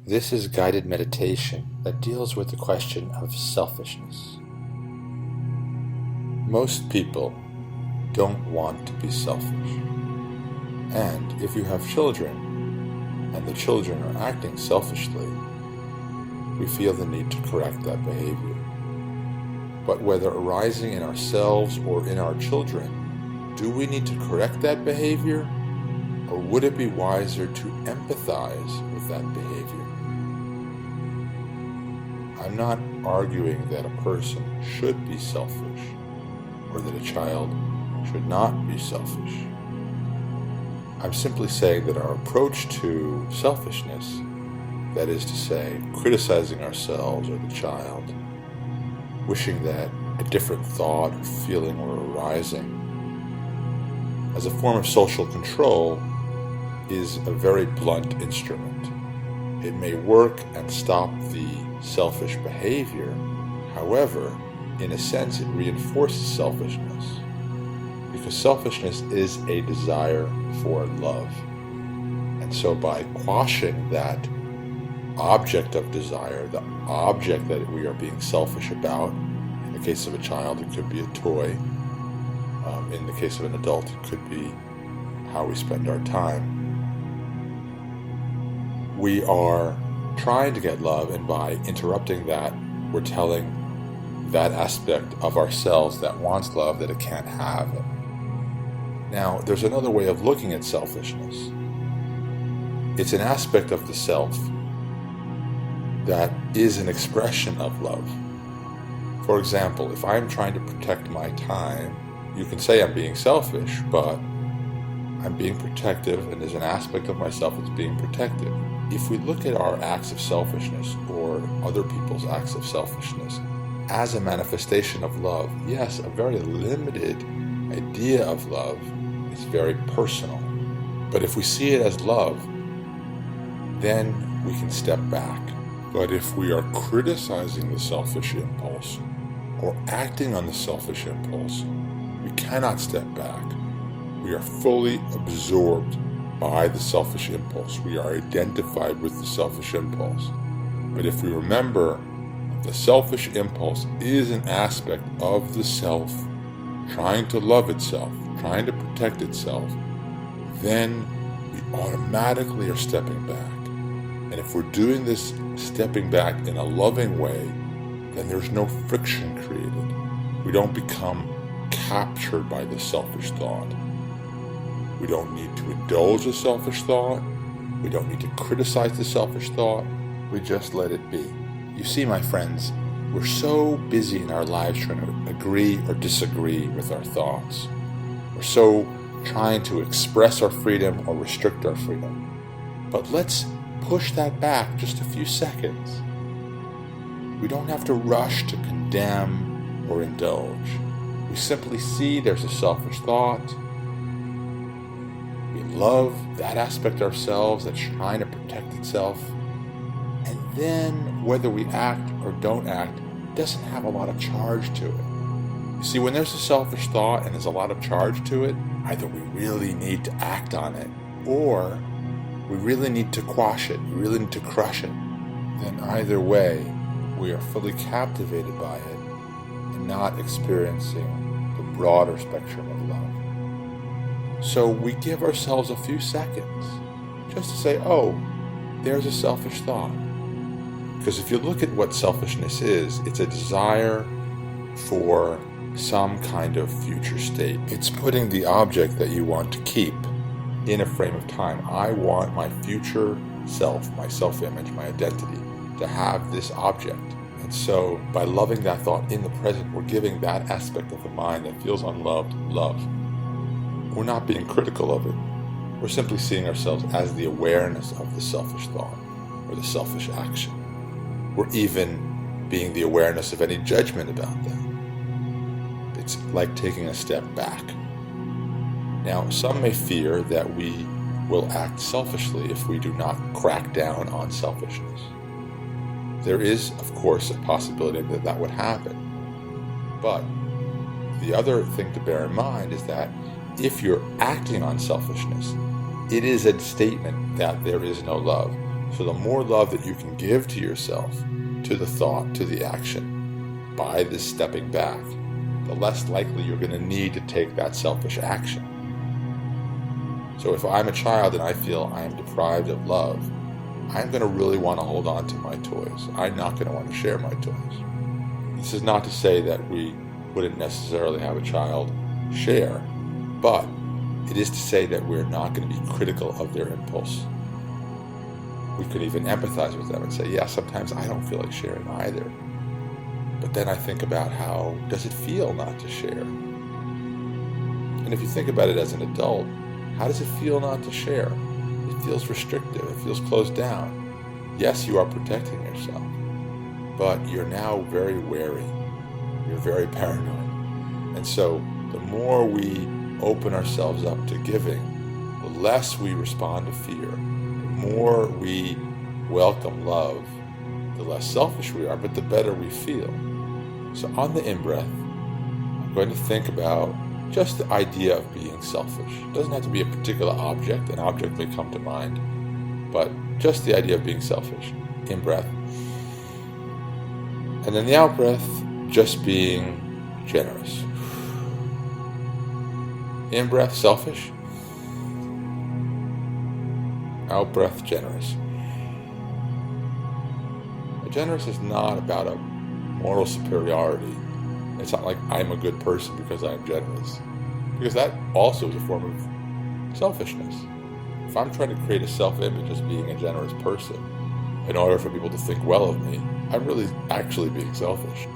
This is guided meditation that deals with the question of selfishness. Most people don't want to be selfish. And if you have children, and the children are acting selfishly, we feel the need to correct that behavior. But whether arising in ourselves or in our children, do we need to correct that behavior? Or would it be wiser to empathize with that behavior? I'm not arguing that a person should be selfish or that a child should not be selfish. I'm simply saying that our approach to selfishness, that is to say, criticizing ourselves or the child, wishing that a different thought or feeling were arising, as a form of social control, is a very blunt instrument. It may work and stop the selfish behavior. However, in a sense, it reinforces selfishness, because selfishness is a desire for love. And so by quashing that object of desire, the object that we are being selfish about, in the case of a child, it could be a toy. In the case of an adult, it could be how we spend our time. We are trying to get love, and by interrupting that, we're telling that aspect of ourselves that wants love that it can't have it. Now, there's another way of looking at selfishness. It's an aspect of the self that is an expression of love. For example, if I'm trying to protect my time, you can say I'm being selfish, but I'm being protective, and there's an aspect of myself that's being protected. If we look at our acts of selfishness or other people's acts of selfishness as a manifestation of love, yes, a very limited idea of love is very personal. But if we see it as love, then we can step back. But if we are criticizing the selfish impulse or acting on the selfish impulse, we cannot step back. We are fully absorbed by the selfish impulse. We are identified with the selfish impulse. But if we remember the selfish impulse is an aspect of the self trying to love itself, trying to protect itself, then we automatically are stepping back. And if we're doing this stepping back in a loving way, then there's no friction created. We don't become captured by the selfish thought. We don't need to indulge the selfish thought. We don't need to criticize the selfish thought. We just let it be. You see, my friends, we're so busy in our lives trying to agree or disagree with our thoughts. We're so trying to express our freedom or restrict our freedom. But let's push that back just a few seconds. We don't have to rush to condemn or indulge. We simply see there's a selfish thought. We love that aspect of ourselves that's trying to protect itself. And then whether we act or don't act doesn't have a lot of charge to it. You see, when there's a selfish thought and there's a lot of charge to it, either we really need to act on it or we really need to quash it, we really need to crush it. Then either way, we are fully captivated by it and not experiencing the broader spectrum of love. So we give ourselves a few seconds just to say, oh, there's a selfish thought. Because if you look at what selfishness is, it's a desire for some kind of future state. It's putting the object that you want to keep in a frame of time. I want my future self, my self-image, my identity, to have this object. And so by loving that thought in the present, we're giving that aspect of the mind that feels unloved love. We're not being critical of it. We're simply seeing ourselves as the awareness of the selfish thought or the selfish action. We're even being the awareness of any judgment about that. It's like taking a step back. Now, some may fear that we will act selfishly if we do not crack down on selfishness. There is, of course, a possibility that that would happen. But the other thing to bear in mind is that if you're acting on selfishness, it is a statement that there is no love. So the more love that you can give to yourself, to the thought, to the action, by this stepping back, the less likely you're going to need to take that selfish action. So if I'm a child and I feel I am deprived of love, I'm going to really want to hold on to my toys. I'm not going to want to share my toys. This is not to say that we wouldn't necessarily have a child share, but it is to say that we're not going to be critical of their impulse. We could even empathize with them and say, yeah, sometimes I don't feel like sharing either. But then I think about how does it feel not to share? And if you think about it as an adult, how does it feel not to share? It feels restrictive. It feels closed down. Yes, you are protecting yourself, but you're now very wary. You're very paranoid. And so the more we open ourselves up to giving, the less we respond to fear. The more we welcome love, the less selfish we are, but the better we feel. So on the in-breath, I'm going to think about just the idea of being selfish. It doesn't have to be a particular object. An object may come to mind, but just the idea of being selfish. In-breath. And then the out-breath, just being generous. In-breath, selfish. Out-breath, generous. Generous is not about a moral superiority. It's not like I'm a good person because I'm generous. Because that also is a form of selfishness. If I'm trying to create a self-image as being a generous person in order for people to think well of me, I'm really actually being selfish.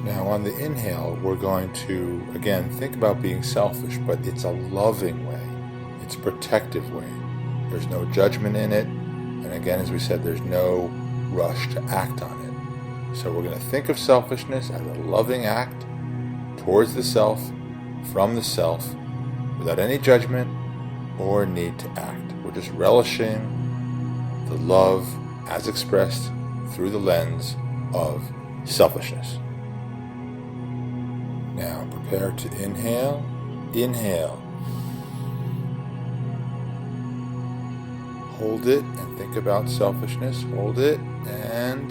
Now on the inhale, we're going to, again, think about being selfish, but it's a loving way. It's a protective way. There's no judgment in it. And again, as we said, there's no rush to act on it. So we're going to think of selfishness as a loving act towards the self, from the self, without any judgment or need to act. We're just relishing the love as expressed through the lens of selfishness. Now prepare to inhale. Inhale. Hold it and think about selfishness. Hold it and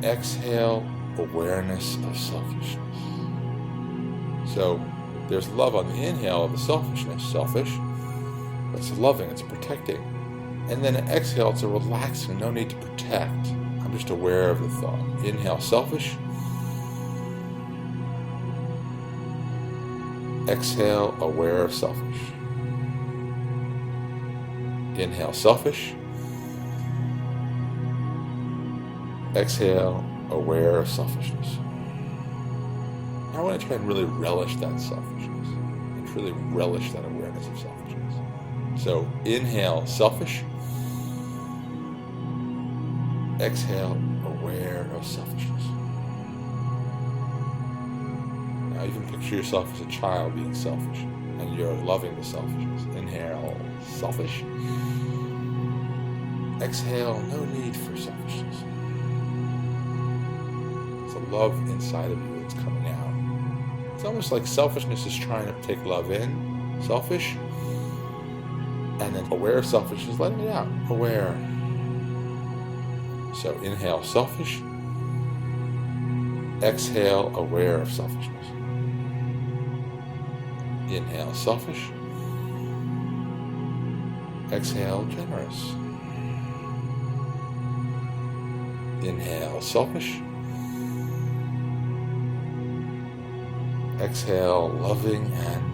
exhale, awareness of selfishness. So there's love on the inhale of the selfishness, selfish. It's loving, it's protecting. And then exhale, it's a relaxing, no need to protect. I'm just aware of the thought. Inhale, selfish. Exhale, aware of selfish. Inhale, selfish. Exhale, aware of selfishness. Now I want to try and really relish that selfishness and truly relish that awareness of selfishness. So inhale, selfish. Exhale, aware of selfishness. Now you can picture yourself as a child being selfish and you're loving the selfishness. Inhale, selfish. Exhale, no need for selfishness. It's a love inside of you that's coming out. It's almost like selfishness is trying to take love in, selfish, and then aware of selfishness, letting it out, aware. So inhale, selfish. Exhale, aware of selfishness. Inhale, selfish. Exhale, generous. Inhale, selfish. Exhale, loving and